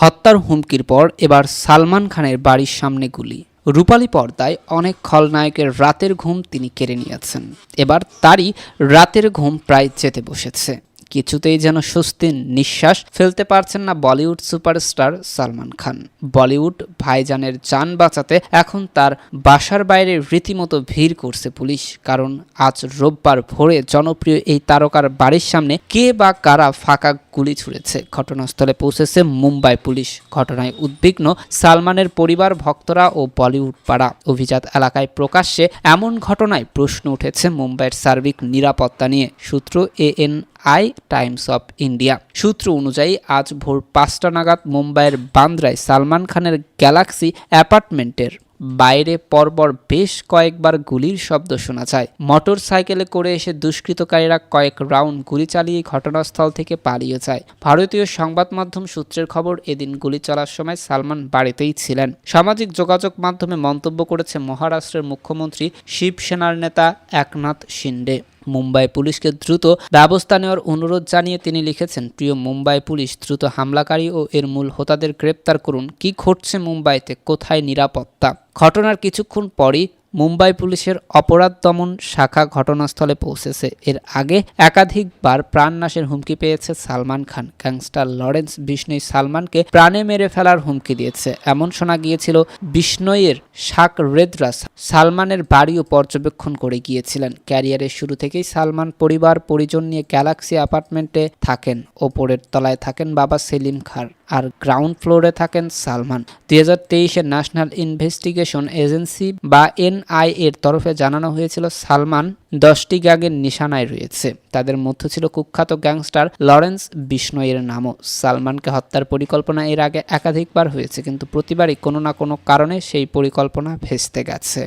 হত্যার হুমকির পর এবার সালমান খানের বাড়ির সামনে গুলি। রূপালী পর্দায় অনেক খলনায়কের রাতের ঘুম তিনি কেড়ে নিয়েছেন। এবার তারই রাতের ঘুম প্রায় যেতে বসেছে। কিছুতেই যেন স্বস্তির নিঃশ্বাস ফেলতে পারছেন না বলিউড সুপারস্টার সালমান খান। বলিউড ভাইজানের জান বাঁচাতে এখন তার বাসার বাইরে রীতিমতো ভিড় করছে পুলিশ। কারণ আজ রোববার ভোরে জনপ্রিয় এই তারকার বাড়ির সামনে কে বা কারা ফাঁকা গুলি ছুড়েছে। ঘটনাস্থলে পৌঁছেছে মুম্বাই পুলিশ। ঘটনায় উদ্বিগ্ন সালমানের পরিবার, ভক্তরা ও বলিউড পাড়া। অভিজাত এলাকায় প্রকাশ্যে এমন ঘটনায় প্রশ্ন উঠেছে মুম্বাইয়ের সার্বিক নিরাপত্তা নিয়ে। সূত্র ANI টাইমস অফ ইন্ডিয়া সূত্র অনুযায়ী আজ ভোর 5টা নাগাদ মুম্বাইয়ের বান্দ্রায় সালমান খানের গ্যালাক্সি অ্যাপার্টমেন্টের বাইরে পরপর বেশ কয়েকবার গুলির শব্দ শোনা যায়। মোটর সাইকেলে করে এসে দুষ্কৃতকারীরা কয়েক রাউন্ড গুলি চালিয়ে ঘটনাস্থল থেকে পালিয়ে যায়। ভারতীয় সংবাদ মাধ্যম সূত্রের খবর, এদিন গুলি চলার সময় সালমান বাড়িতেই ছিলেন। সামাজিক যোগাযোগ মাধ্যমে মন্তব্য করেছে মহারাষ্ট্রের মুখ্যমন্ত্রী শিবসেনার নেতা একনাথ শিন্ডে। মুম্বাই পুলিশকে দ্রুত ব্যবস্থা নেওয়ার অনুরোধ জানিয়ে তিনি লিখেছেন, প্রিয় মুম্বাই পুলিশ, দ্রুত হামলাকারী ও এর মূল হোতাদের গ্রেপ্তার করুন। কি ঘটছে মুম্বাইতে? কোথায় নিরাপত্তা? ঘটনার কিছুক্ষণ পরই মুম্বাই পুলিশের অপরাধ দমন শাখা ঘটনাস্থলে পৌঁছেছে। এর আগে একাধিকবার প্রাণনাশের হুমকি পেয়েছে সালমান খান। গ্যাংস্টার লরেন্স বিষ্ণোই সালমানকে প্রাণে মেরে ফেলার হুমকি দিয়েছে। এমন শোনা গিয়েছিল বিষ্ণোইয়ের শাক রেদরা সালমানের বাড়িও পর্যবেক্ষণ করে গিয়েছিলেন। ক্যারিয়ারের শুরু থেকেই সালমান পরিবার পরিজন নিয়ে গ্যালাক্সি অ্যাপার্টমেন্টে থাকেন। ওপরের তলায় থাকেন বাবা সেলিম খান আর গ্রাউন্ড ফ্লোরে থাকেন সালমান। 2023-এ ন্যাশনাল ইনভেস্টিগেশন এজেন্সি বা NIA এর তরফে জানানো হয়েছিল সালমান 10টি গ্যাংয়ের নিশানায় রয়েছে। তাদের মধ্যে ছিল কুখ্যাত গ্যাংস্টার লরেন্স বিষ্ণোইয়ের নামও। সালমানকে হত্যার পরিকল্পনা এর আগে একাধিকবার হয়েছে, কিন্তু প্রতিবারই কোনো না কোনো কারণে সেই পরিকল্পনা ভেস্তে গেছে।